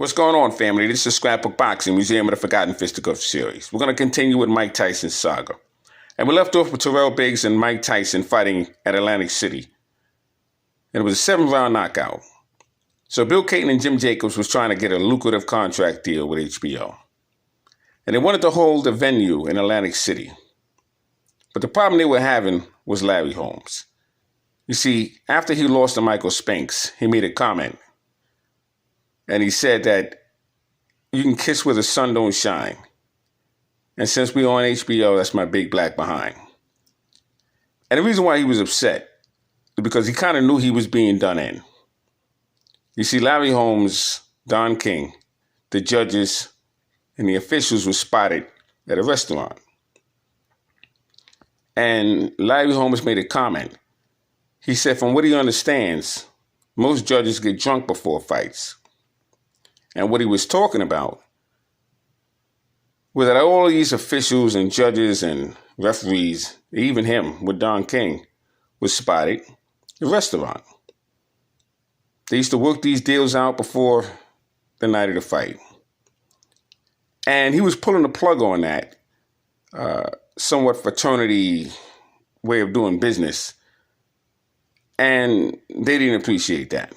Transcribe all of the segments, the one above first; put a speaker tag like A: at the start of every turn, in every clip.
A: What's going on, family? This is Scrapbook Boxing, Museum of the Forgotten Fisticuffs series. We're going to continue with Mike Tyson's saga. And we left off with Terrell Biggs and Mike Tyson fighting at Atlantic City. And it was a 7-round knockout. So Bill Cayton and Jim Jacobs was trying to get a lucrative contract deal with HBO. And they wanted to hold a venue in Atlantic City. But the problem they were having was Larry Holmes. You see, after he lost to Michael Spinks, he made a comment. And he said that you can kiss where the sun don't shine. And since we're on HBO, that's my big black behind. And the reason why he was upset is because he kind of knew he was being done in. You see, Larry Holmes, Don King, the judges, and the officials were spotted at a restaurant. And Larry Holmes made a comment. He said from what he understands, most judges get drunk before fights. And what he was talking about was that all these officials and judges and referees, even him with Don King, was spotted at a restaurant. They used to work these deals out before the night of the fight. And he was pulling the plug on that somewhat fraternity way of doing business. And they didn't appreciate that.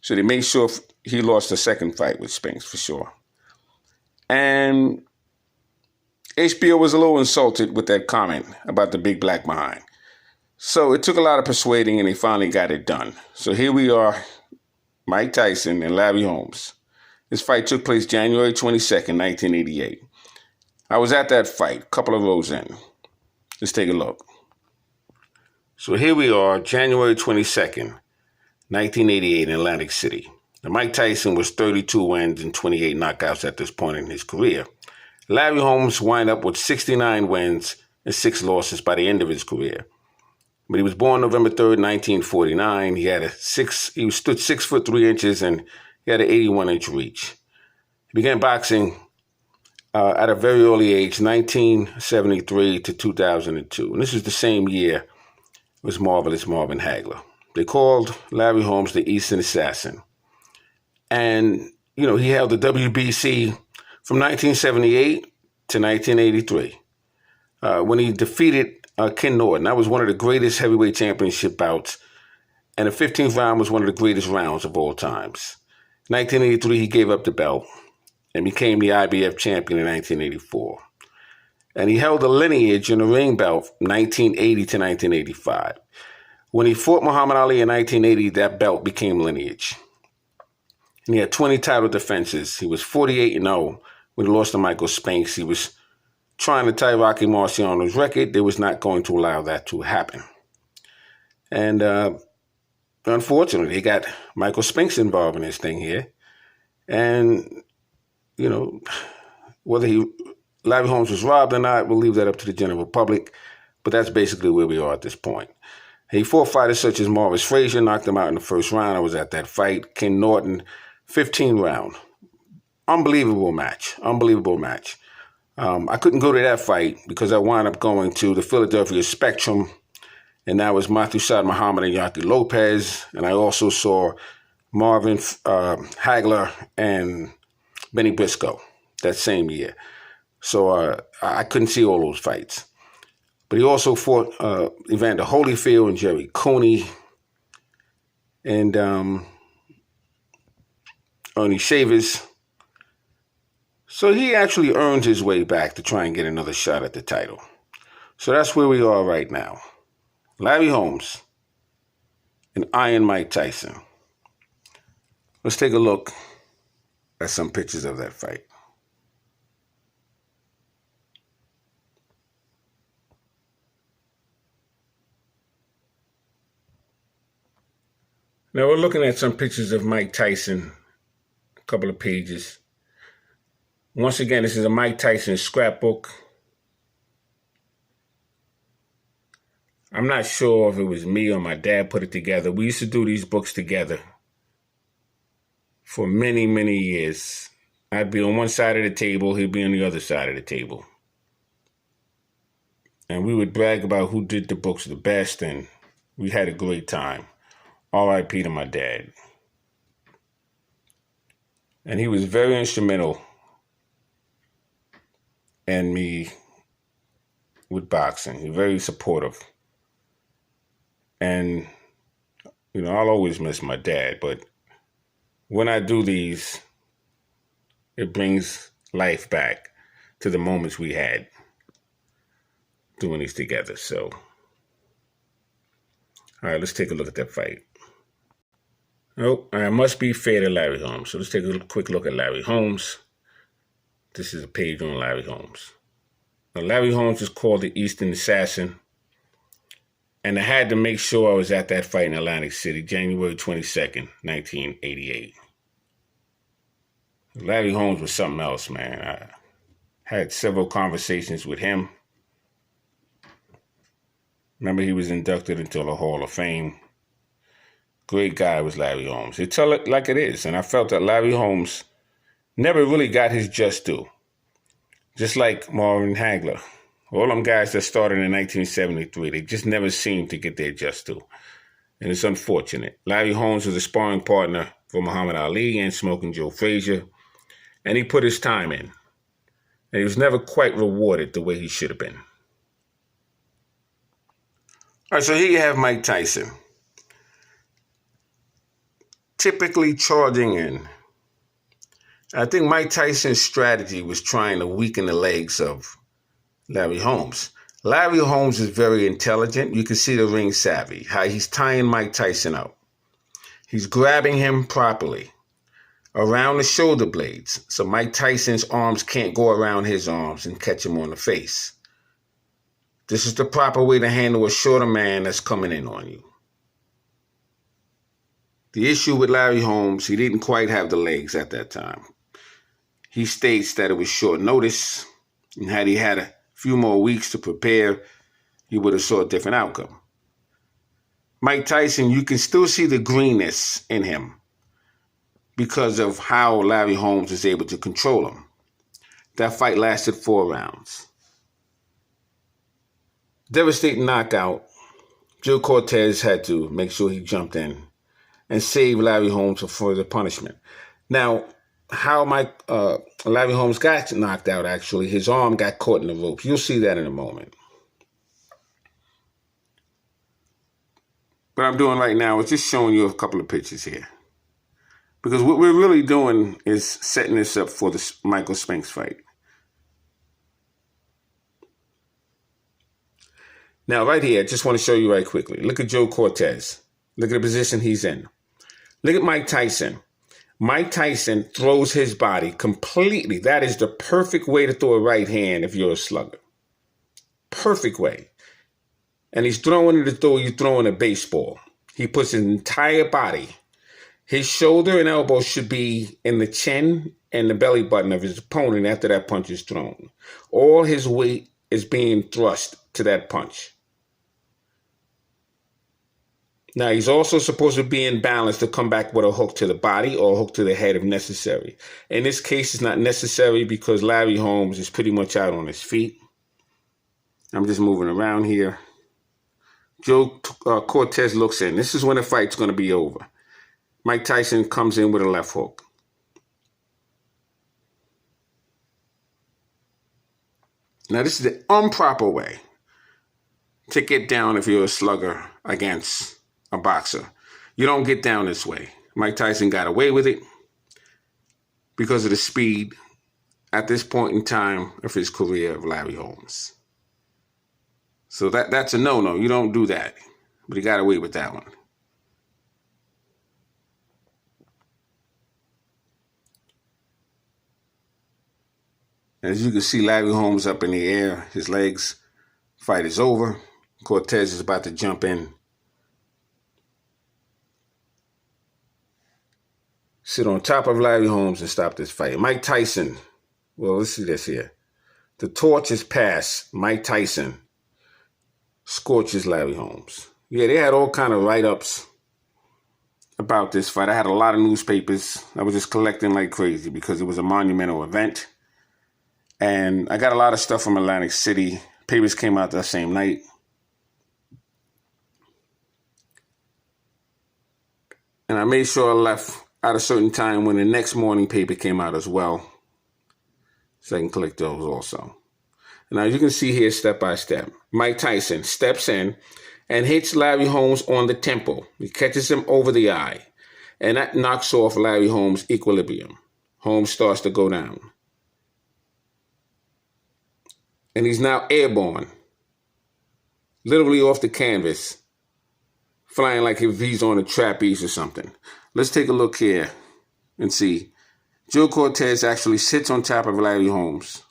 A: So they made sure he lost the second fight with Spinks for sure. And HBO was a little insulted with that comment about the big black behind. So it took a lot of persuading and they finally got it done. So here we are, Mike Tyson and Larry Holmes. This fight took place January 22nd, 1988. I was at that fight, a couple of rows in. Let's take a look. So here we are, January 22nd, 1988 in Atlantic City. Now, Mike Tyson was 32 wins and 28 knockouts at this point in his career. Larry Holmes wound up with 69 wins and 6 losses by the end of his career. But he was born November 3rd, 1949. He stood 6 foot 3 inches and he had an 81-inch reach. He began boxing at a very early age, 1973 to 2002. And this was the same year it was Marvelous Marvin Hagler. They called Larry Holmes the Eastern Assassin. And, you know, he held the WBC from 1978 to 1983 when he defeated Ken Norton. That was one of the greatest heavyweight championship bouts. And the 15th round was one of the greatest rounds of all times. 1983, he gave up the belt and became the IBF champion in 1984. And he held a lineage in the ring belt from 1980 to 1985. When he fought Muhammad Ali in 1980, that belt became lineage. And he had 20 title defenses. He was 48-0 when he lost to Michael Spinks. He was trying to tie Rocky Marciano's record. They was not going to allow that to happen. And unfortunately, he got Michael Spinks involved in this thing here. And, you know, whether Larry Holmes was robbed or not, we'll leave that up to the general public. But that's basically where we are at this point. He fought fighters such as Morris Frazier, knocked him out in the first round. I was at that fight. Ken Norton, 15 round. Unbelievable match. I couldn't go to that fight because I wound up going to the Philadelphia Spectrum, and that was Mathusad Muhammad and Yaki Lopez. And I also saw Marvin Hagler and Benny Briscoe that same year. So I couldn't see all those fights. But he also fought Evander Holyfield and Jerry Cooney and Ernie Shavers. So he actually earned his way back to try and get another shot at the title. So that's where we are right now. Larry Holmes and Iron Mike Tyson. Let's take a look at some pictures of that fight. Now we're looking at some pictures of Mike Tyson, a couple of pages. Once again, this is a Mike Tyson scrapbook. I'm not sure if it was me or my dad put it together. We used to do these books together for many, many years. I'd be on one side of the table, he'd be on the other side of the table. And we would brag about who did the books the best, and we had a great time. R.I.P. to my dad. And he was very instrumental in me with boxing. He was very supportive. And, I'll always miss my dad, but when I do these, it brings life back to the moments we had doing these together. So, all right, let's take a look at that fight. Oh, I must be fair to Larry Holmes. So let's take a quick look at Larry Holmes. This is a page on Larry Holmes. Now, Larry Holmes is called the Eastern Assassin. And I had to make sure I was at that fight in Atlantic City, January 22nd, 1988. Larry Holmes was something else, man. I had several conversations with him. Remember, he was inducted into the Hall of Fame. Great guy was Larry Holmes. They tell it like it is. And I felt that Larry Holmes never really got his just due. Just like Marvin Hagler. All them guys that started in 1973, they just never seemed to get their just due. And it's unfortunate. Larry Holmes was a sparring partner for Muhammad Ali and Smoking Joe Frazier. And he put his time in. And he was never quite rewarded the way he should have been. All right, so here you have Mike Tyson. Typically charging in. I think Mike Tyson's strategy was trying to weaken the legs of Larry Holmes. Larry Holmes is very intelligent. You can see the ring savvy, how he's tying Mike Tyson up. He's grabbing him properly around the shoulder blades, so Mike Tyson's arms can't go around his arms and catch him on the face. This is the proper way to handle a shorter man that's coming in on you. The issue with Larry Holmes, he didn't quite have the legs at that time. He states that it was short notice, and had he had a few more weeks to prepare, he would have saw a different outcome. Mike Tyson, you can still see the greenness in him because of how Larry Holmes is able to control him. That fight lasted 4 rounds. Devastating knockout. Joe Cortez had to make sure he jumped in and save Larry Holmes from further punishment. Now, how Larry Holmes got knocked out, actually, his arm got caught in the ropes. You'll see that in a moment. What I'm doing right now is just showing you a couple of pictures here. Because what we're really doing is setting this up for the Michael Spinks fight. Now, right here, I just want to show you right quickly. Look at Joe Cortez. Look at the position he's in. Look at Mike Tyson. Mike Tyson throws his body completely. That is the perfect way to throw a right hand if you're a slugger. Perfect way. And he's throwing it as though you're throwing a baseball. He puts his entire body. His shoulder and elbow should be in the chin and the belly button of his opponent after that punch is thrown. All his weight is being thrust to that punch. Now, he's also supposed to be in balance to come back with a hook to the body or a hook to the head if necessary. In this case, it's not necessary because Larry Holmes is pretty much out on his feet. I'm just moving around here. Joe Cortez looks in. This is when the fight's going to be over. Mike Tyson comes in with a left hook. Now, this is the improper way to get down if you're a slugger against a boxer. You don't get down this way. Mike Tyson got away with it because of the speed at this point in time of his career of Larry Holmes. So that's a no-no. You don't do that. But he got away with that one. As you can see, Larry Holmes up in the air. His legs. Fight is over. Cortez is about to jump in. Sit on top of Larry Holmes and stop this fight. Mike Tyson. Well, let's see this here. The torch is passed. Mike Tyson scorches Larry Holmes. Yeah, they had all kind of write-ups about this fight. I had a lot of newspapers. I was just collecting like crazy because it was a monumental event. And I got a lot of stuff from Atlantic City. Papers came out that same night. And I made sure I left at a certain time when the next morning paper came out as well. So I can click those also. Now you can see here step by step. Mike Tyson steps in and hits Larry Holmes on the temple. He catches him over the eye. And that knocks off Larry Holmes' equilibrium. Holmes starts to go down. And he's now airborne. Literally off the canvas. Flying like if he's on a trapeze or something. Let's take a look here and see. Joe Cortez actually sits on top of Larry Holmes.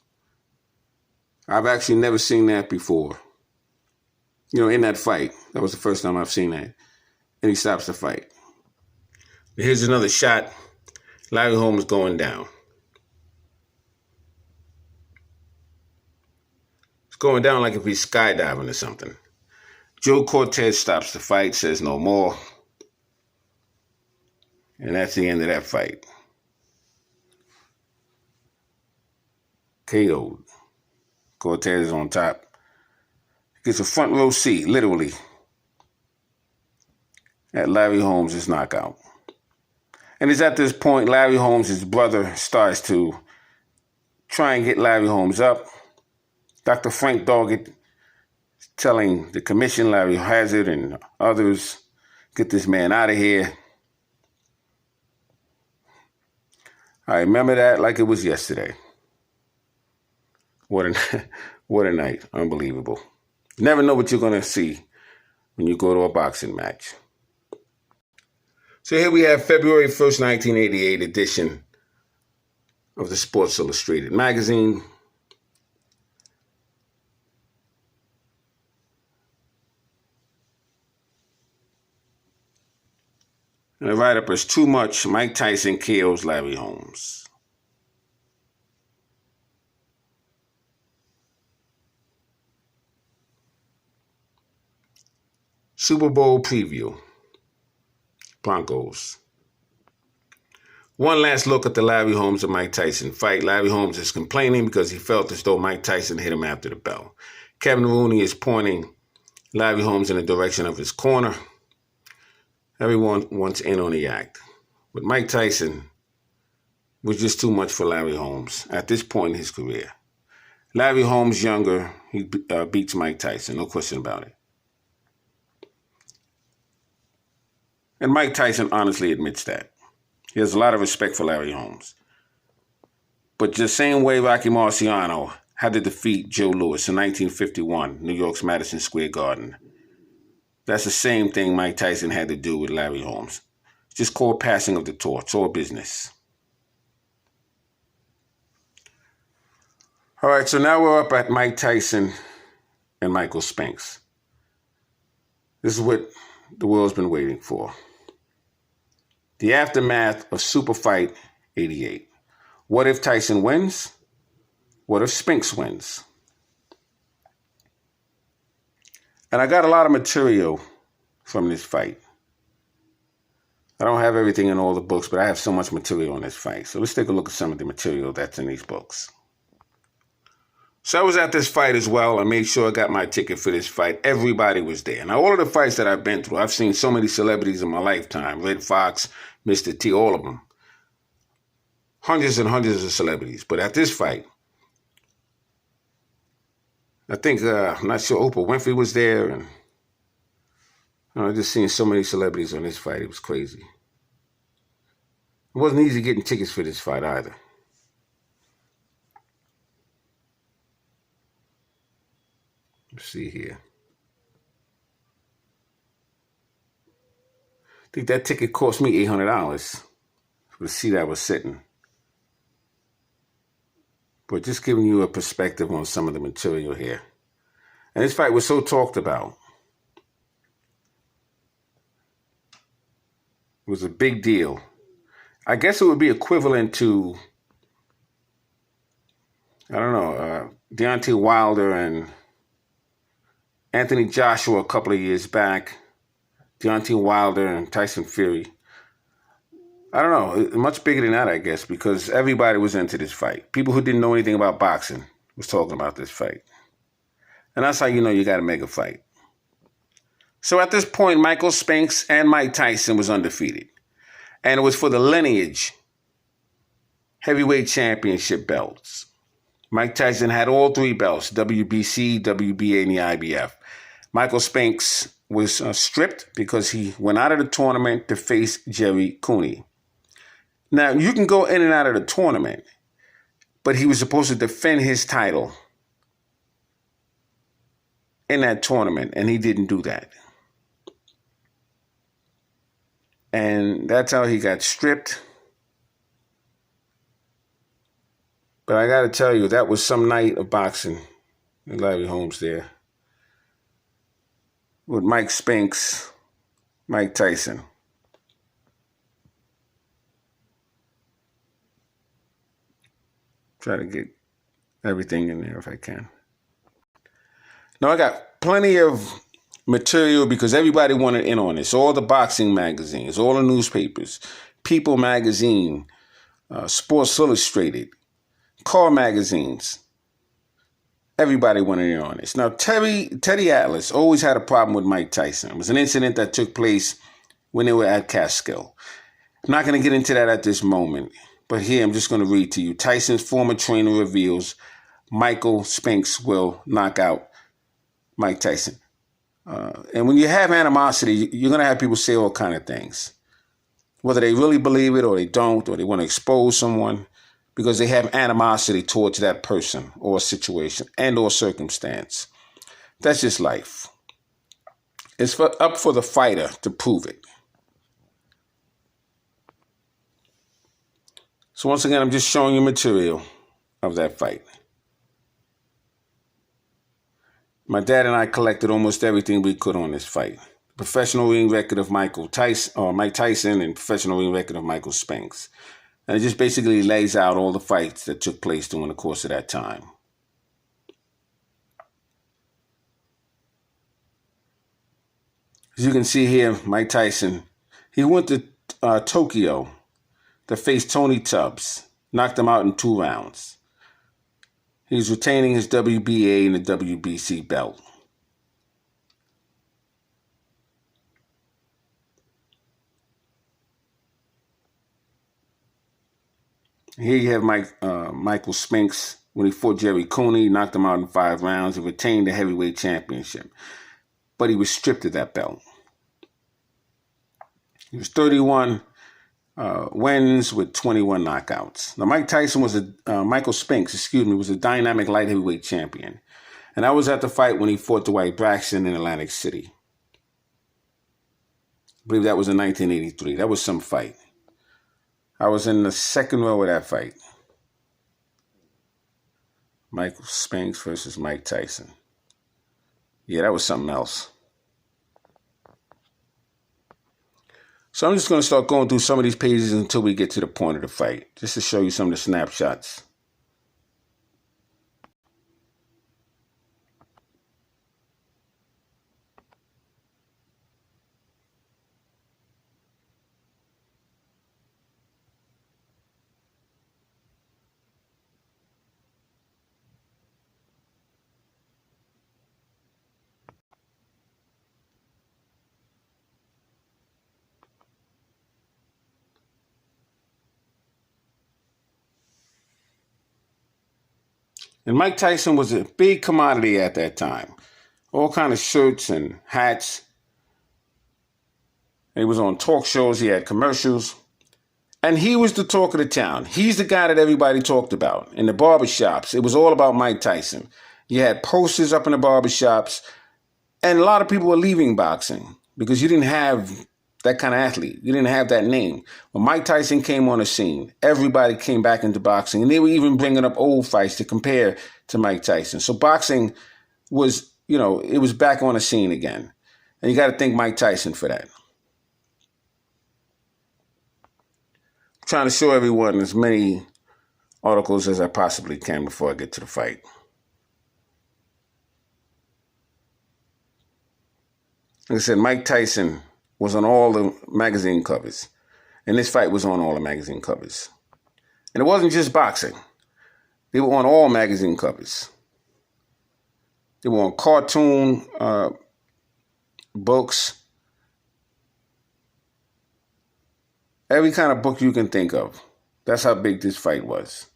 A: I've actually never seen that before. In that fight. That was the first time I've seen that. And he stops the fight. Here's another shot. Larry Holmes going down. It's going down like if he's skydiving or something. Joe Cortez stops the fight, says no more. And that's the end of that fight. KO'd. Cortez is on top. Gets a front row seat, literally, at Larry Holmes' knockout. And it's at this point Larry Holmes' brother starts to try and get Larry Holmes up. Dr. Frank Doggett telling the commission, Larry Hazard and others, get this man out of here. I remember that like it was yesterday. What a night. Unbelievable. You never know what you're going to see when you go to a boxing match. So here we have February 1st, 1988 edition of the Sports Illustrated magazine. And the write-up is too much. Mike Tyson KOs Larry Holmes. Super Bowl preview. Broncos. One last look at the Larry Holmes and Mike Tyson fight. Larry Holmes is complaining because he felt as though Mike Tyson hit him after the bell. Kevin Rooney is pointing Larry Holmes in the direction of his corner. Everyone wants in on the act. But Mike Tyson was just too much for Larry Holmes at this point in his career. Larry Holmes, younger, he beats Mike Tyson, no question about it. And Mike Tyson honestly admits that. He has a lot of respect for Larry Holmes. But the same way Rocky Marciano had to defeat Joe Louis in 1951, New York's Madison Square Garden, that's the same thing Mike Tyson had to do with Larry Holmes. It's just called passing of the torch, or business. All right, so now we're up at Mike Tyson and Michael Spinks. This is what the world's been waiting for. The aftermath of Super Fight 88. What if Tyson wins? What if Spinks wins? And I got a lot of material from this fight. I don't have everything in all the books, but I have so much material on this fight. So let's take a look at some of the material that's in these books. So I was at this fight as well. I made sure I got my ticket for this fight. Everybody was there. Now, all of the fights that I've been through, I've seen so many celebrities in my lifetime. Red Fox, Mr. T, all of them. Hundreds and hundreds of celebrities. But at this fight, I think, I'm not sure, Oprah Winfrey was there. And I just seen so many celebrities on this fight. It was crazy. It wasn't easy getting tickets for this fight either. Let's see here. I think that ticket cost me $800 for the seat I was sitting. But just giving you a perspective on some of the material here. And this fight was so talked about. It was a big deal. I guess it would be equivalent to, I don't know, Deontay Wilder and Anthony Joshua a couple of years back, Deontay Wilder and Tyson Fury. I don't know, much bigger than that, I guess, because everybody was into this fight. People who didn't know anything about boxing was talking about this fight. And that's how you know you got to make a fight. So at this point, Michael Spinks and Mike Tyson was undefeated. And it was for the lineage heavyweight championship belts. Mike Tyson had all three belts, WBC, WBA, and the IBF. Michael Spinks was stripped because he went out of the tournament to face Jerry Cooney. Now, you can go in and out of the tournament, but he was supposed to defend his title in that tournament, and he didn't do that. And that's how he got stripped. But I got to tell you, that was some night of boxing. Larry Holmes there. With Mike Spinks, Mike Tyson. Try to get everything in there if I can. Now, I got plenty of material because everybody wanted in on this. All the boxing magazines, all the newspapers, People Magazine, Sports Illustrated, car magazines. Everybody wanted in on this. Now, Teddy Atlas always had a problem with Mike Tyson. It was an incident that took place when they were at Catskill. I'm not going to get into that at this moment, but here I'm just going to read to you. Tyson's former trainer reveals Michael Spinks will knock out Mike Tyson. And when you have animosity, you're going to have people say all kind of things. Whether they really believe it or they don't, or they want to expose someone because they have animosity towards that person or situation and or circumstance. That's just life. It's up for the fighter to prove it. So once again, I'm just showing you material of that fight. My dad and I collected almost everything we could on this fight. Professional ring record of Mike Tyson and professional ring record of Michael Spinks. And it just basically lays out all the fights that took place during the course of that time. As you can see here, Mike Tyson, he went to Tokyo to face Tony Tubbs, knocked him out in 2 rounds. He's retaining his WBA and the WBC belt. Here you have Michael Spinks when he fought Jerry Cooney, knocked him out in 5 rounds and retained the heavyweight championship. But he was stripped of that belt. He was 31 wins with 21 knockouts. Now, Michael Spinks was a dynamic light heavyweight champion. And I was at the fight when he fought Dwight Braxton in Atlantic City. I believe that was in 1983. That was some fight. I was in the second row of that fight. Michael Spinks versus Mike Tyson. Yeah, that was something else. So I'm just going to start going through some of these pages until we get to the point of the fight, just to show you some of the snapshots. And Mike Tyson was a big commodity at that time. All kind of shirts and hats. He was on talk shows. He had commercials. And he was the talk of the town. He's the guy that everybody talked about. In the barbershops, it was all about Mike Tyson. You had posters up in the barbershops. And a lot of people were leaving boxing because you didn't have that kind of athlete. You didn't have that name. When Mike Tyson came on the scene, everybody came back into boxing. And they were even bringing up old fights to compare to Mike Tyson. So boxing was, it was back on the scene again. And you got to thank Mike Tyson for that. I'm trying to show everyone as many articles as I possibly can before I get to the fight. Like I said, Mike Tyson was on all the magazine covers. And this fight was on all the magazine covers. And it wasn't just boxing. They were on all magazine covers. They were on cartoon books. Every kind of book you can think of. That's how big this fight was.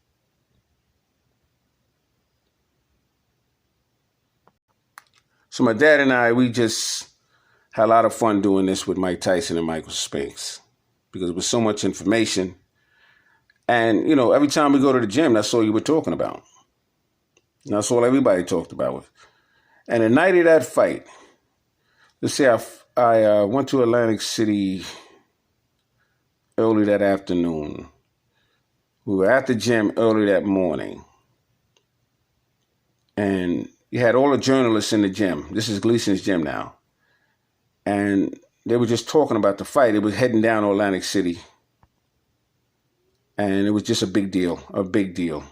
A: So my dad and I, we just had a lot of fun doing this with Mike Tyson and Michael Spinks because it was so much information. And, every time we go to the gym, that's all you were talking about. And that's all everybody talked about. And the night of that fight, let's say I went to Atlantic City early that afternoon. We were at the gym early that morning. And you had all the journalists in the gym. This is Gleason's gym now. And they were just talking about the fight. It was heading down to Atlantic City. And it was just a big deal, a big deal.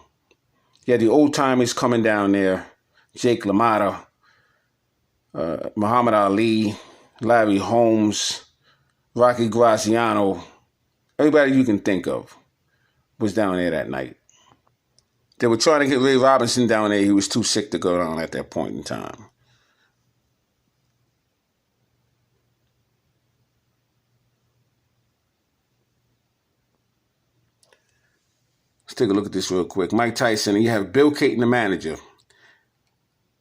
A: You had the old-timers coming down there. Jake LaMotta, Muhammad Ali, Larry Holmes, Rocky Graziano. Everybody you can think of was down there that night. They were trying to get Ray Robinson down there. He was too sick to go down at that point in time. Let's take a look at this real quick. Mike Tyson, you have Bill Caton, the manager,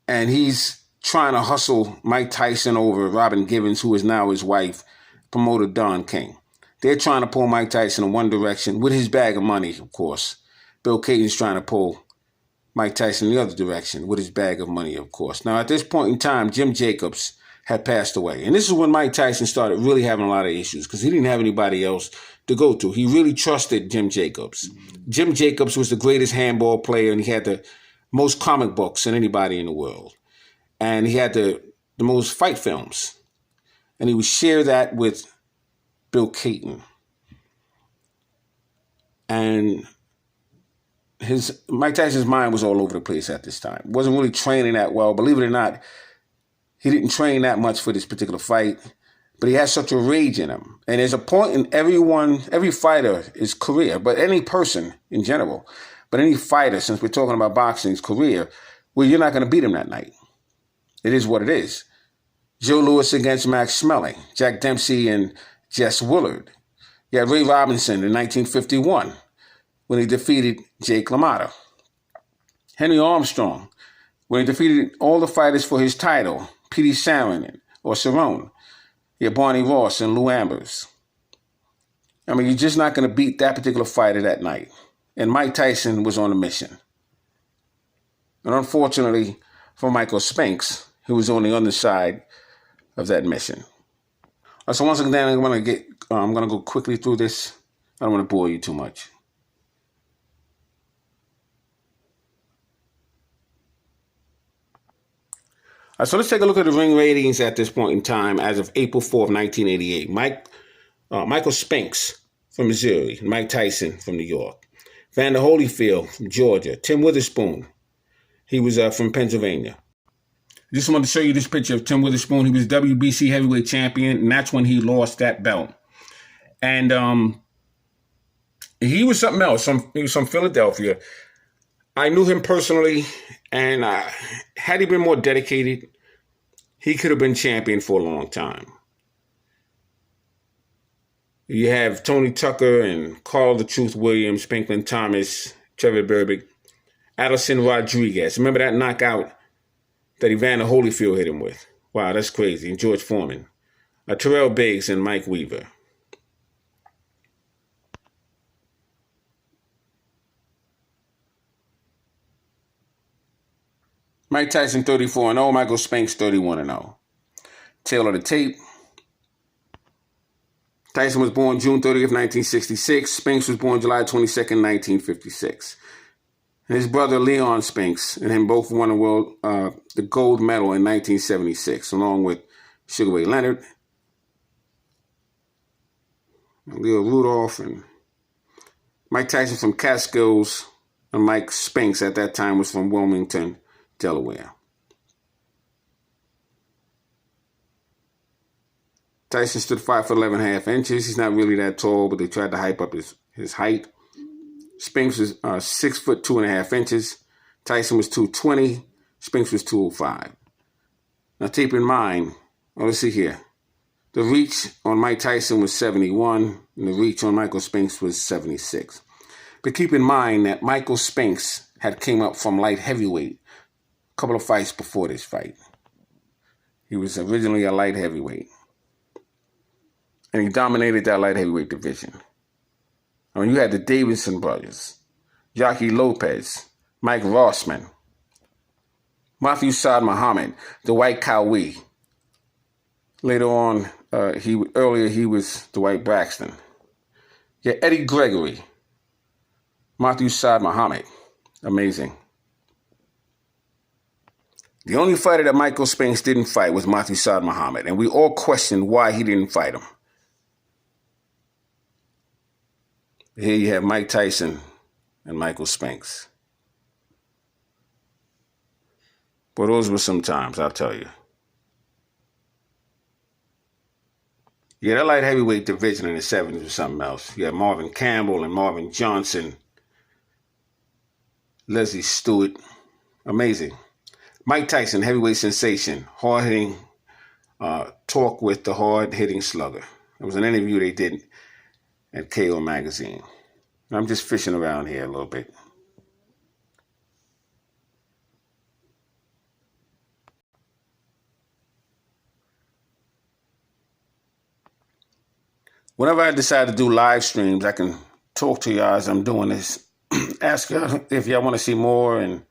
A: and he's trying to hustle Mike Tyson over Robin Givens, who is now his wife, promoter Don King. They're trying to pull Mike Tyson in one direction with his bag of money, of course. Bill Caton's trying to pull Mike Tyson in the other direction with his bag of money, of course. Now, at this point in time, Jim Jacobs had passed away. And this is when Mike Tyson started really having a lot of issues because he didn't have anybody else to go to. He really trusted Jim Jacobs. Jim Jacobs was the greatest handball player, and he had the most comic books than anybody in the world. And he had the most fight films. And he would share that with Bill Caton. And Mike Tyson's mind was all over the place at this time. Wasn't really training that well. Believe it or not, he didn't train that much for this particular fight. But he has such a rage in him. And there's a point in every fighter's career, but any person in general, but any fighter, since we're talking about boxing's career, where you're not going to beat him that night. It is what it is. Joe Louis against Max Schmeling, Jack Dempsey and Jess Willard. You had Ray Robinson in 1951 when he defeated Jake LaMotta. Henry Armstrong when he defeated all the fighters for his title, Petey Sarin or Cerrone. You had Barney Ross and Lou Ambers. I mean, you're just not going to beat that particular fighter that night. And Mike Tyson was on a mission. And unfortunately for Michael Spinks, he was on the underside of that mission. So once again, I'm going to go quickly through this. I don't want to bore you too much. So let's take a look at the ring ratings at this point in time as of April 4th, 1988. Michael Spinks from Missouri, Mike Tyson from New York. Vander Holyfield from Georgia. Tim Witherspoon, he was from Pennsylvania. Just wanted to show you this picture of Tim Witherspoon. He was WBC heavyweight champion, and that's when he lost that belt. And he was something else. He was from Philadelphia. I knew him personally, and had he been more dedicated, he could have been champion for a long time. You have Tony Tucker and Carl the Truth Williams, Pinklin Thomas, Trevor Berbick, Addison Rodriguez. Remember that knockout that Evander Holyfield hit him with? Wow, that's crazy. And George Foreman. Terrell Biggs and Mike Weaver. Mike Tyson 34-0, Michael Spinks 31-0. Tail of the tape. Tyson was born June 30th, 1966. Spinks was born July 22nd, 1956. And his brother Leon Spinks and him both won the gold medal in 1976, along with Sugar Ray Leonard, Leo Rudolph, and Mike Tyson from Catskills, and Mike Spinks at that time was from Wilmington, Delaware. Tyson stood 5'11.5". He's not really that tall, but they tried to hype up his height. Spinks was 6'2.5". Tyson was 220. Spinks was 205. Now keep in mind, let's see here. The reach on Mike Tyson was 71. And the reach on Michael Spinks was 76. But keep in mind that Michael Spinks had came up from light heavyweight a couple of fights before this fight. He was originally a light heavyweight. And he dominated that light heavyweight division. I mean, you had the Davidson brothers, Yaki Lopez, Mike Rossman, Matthew Saad Muhammad, Dwight Cowie. Later on, he was Dwight Braxton. Yeah, Eddie Gregory, Matthew Saad Muhammad. Amazing. The only fighter that Michael Spinks didn't fight was Matthew Saad Muhammad, and we all questioned why he didn't fight him. Here you have Mike Tyson and Michael Spinks. But those were some times, I'll tell you. Yeah, that light heavyweight division in the 70s was something else. You had Marvin Campbell and Marvin Johnson, Leslie Stewart. Amazing. Mike Tyson, heavyweight sensation, hard-hitting, talk with the hard-hitting slugger. It was an interview they did at KO Magazine. I'm just fishing around here a little bit. Whenever I decide to do live streams, I can talk to y'all as I'm doing this. Ask y'all if y'all want to see more and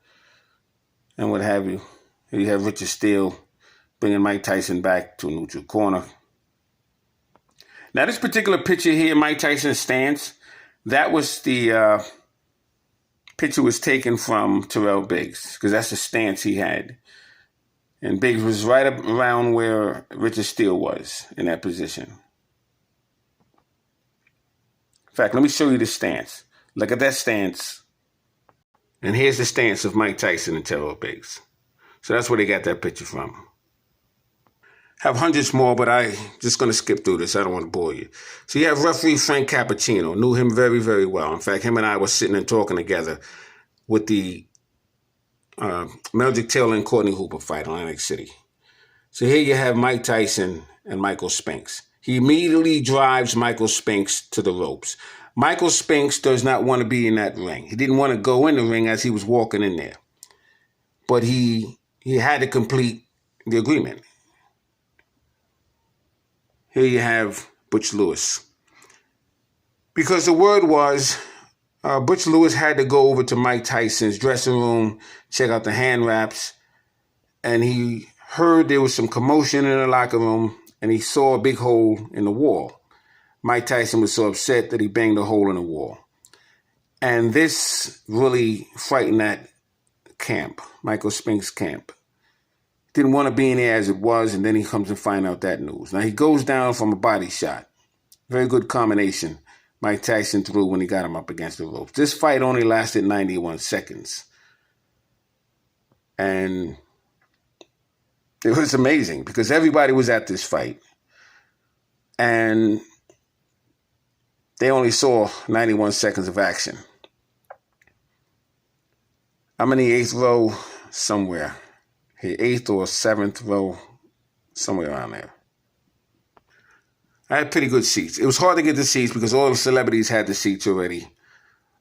A: what have you. Here you have Richard Steele bringing Mike Tyson back to a neutral corner. Now, this particular picture here, Mike Tyson's stance, that was the picture was taken from Terrell Biggs, because that's the stance he had. And Biggs was right up around where Richard Steele was in that position. In fact, let me show you the stance. Look at that stance. And here's the stance of Mike Tyson and Terrell Biggs. So that's where they got that picture from. Have hundreds more, but I'm just going to skip through this. I don't want to bore you. So you have referee Frank Cappuccino. Knew him very, very well. In fact, him and I were sitting and talking together with the Meldrick Taylor and Courtney Hooper fight in Atlantic City. So here you have Mike Tyson and Michael Spinks. He immediately drives Michael Spinks to the ropes. Michael Spinks does not want to be in that ring. He didn't want to go in the ring as he was walking in there. But he had to complete the agreement. Here you have Butch Lewis. Because the word was Butch Lewis had to go over to Mike Tyson's dressing room, check out the hand wraps, and he heard there was some commotion in the locker room, and he saw a big hole in the wall. Mike Tyson was so upset that he banged a hole in the wall. And this really frightened that camp, Michael Spinks' camp. Didn't want to be in there as it was, and then he comes to find out that news. Now, he goes down from a body shot. Very good combination Mike Tyson threw when he got him up against the ropes. This fight only lasted 91 seconds. And it was amazing because everybody was at this fight. And they only saw 91 seconds of action. I'm in the 8th row somewhere. Here, 8th or 7th row, somewhere around there. I had pretty good seats. It was hard to get the seats because all the celebrities had the seats already.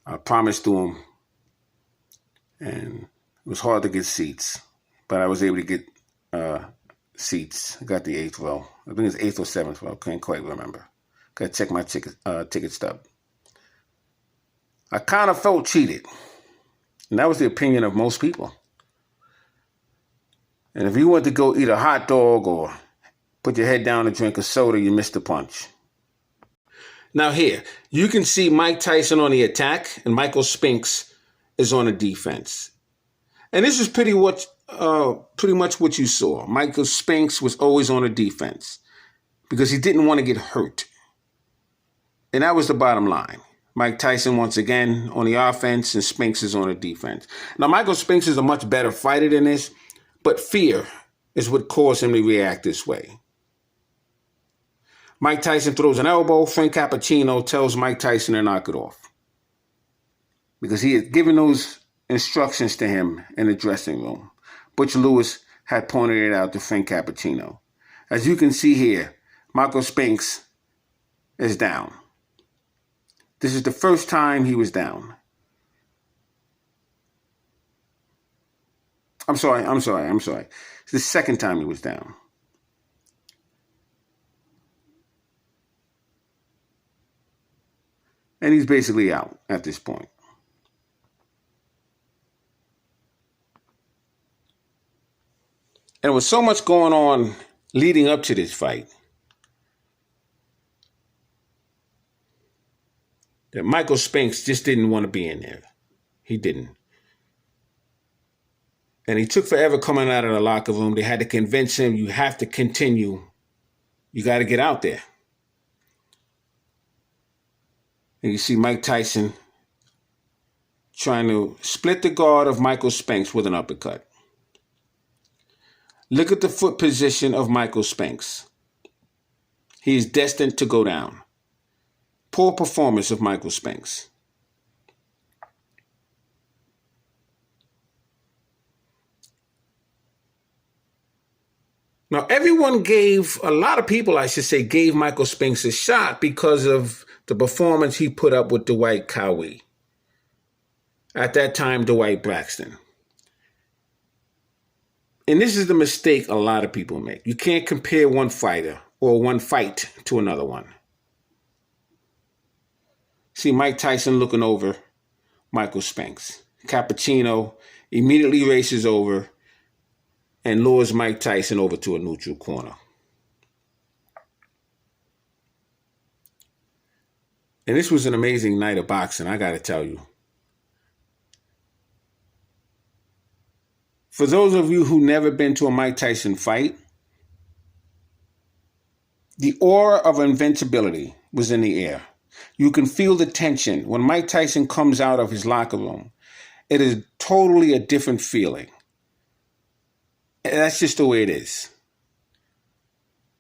A: I promised to them. And it was hard to get seats. But I was able to get seats. I got the 8th row. I think it's 8th or 7th row. Can't quite remember. Got to check my ticket stub. I kind of felt cheated. And that was the opinion of most people. And if you went to go eat a hot dog or put your head down and drink a soda, you missed the punch. Now here, you can see Mike Tyson on the attack and Michael Spinks is on the defense. And this is pretty much what you saw. Michael Spinks was always on the defense because he didn't want to get hurt. And that was the bottom line. Mike Tyson, once again, on the offense, and Spinks is on the defense. Now, Michael Spinks is a much better fighter than this, but fear is what caused him to react this way. Mike Tyson throws an elbow. Frank Cappuccino tells Mike Tyson to knock it off because he had given those instructions to him in the dressing room. Butch Lewis had pointed it out to Frank Cappuccino. As you can see here, Michael Spinks is down. This is the first time he was down. I'm sorry. It's the second time he was down. And he's basically out at this point. And there was so much going on leading up to this fight that Michael Spinks just didn't want to be in there. He didn't. And he took forever coming out of the locker room. They had to convince him, you have to continue. You got to get out there. And you see Mike Tyson trying to split the guard of Michael Spinks with an uppercut. Look at the foot position of Michael Spinks. He is destined to go down. Poor performance of Michael Spinks. Now, a lot of people, I should say, gave Michael Spinks a shot because of the performance he put up with Dwight Cowie. At that time, Dwight Braxton. And this is the mistake a lot of people make. You can't compare one fighter or one fight to another one. See Mike Tyson looking over Michael Spinks. Cappuccino immediately races over and lures Mike Tyson over to a neutral corner. And this was an amazing night of boxing, I got to tell you. For those of you who never been to a Mike Tyson fight, the aura of invincibility was in the air. You can feel the tension. When Mike Tyson comes out of his locker room, it is totally a different feeling. And that's just the way it is.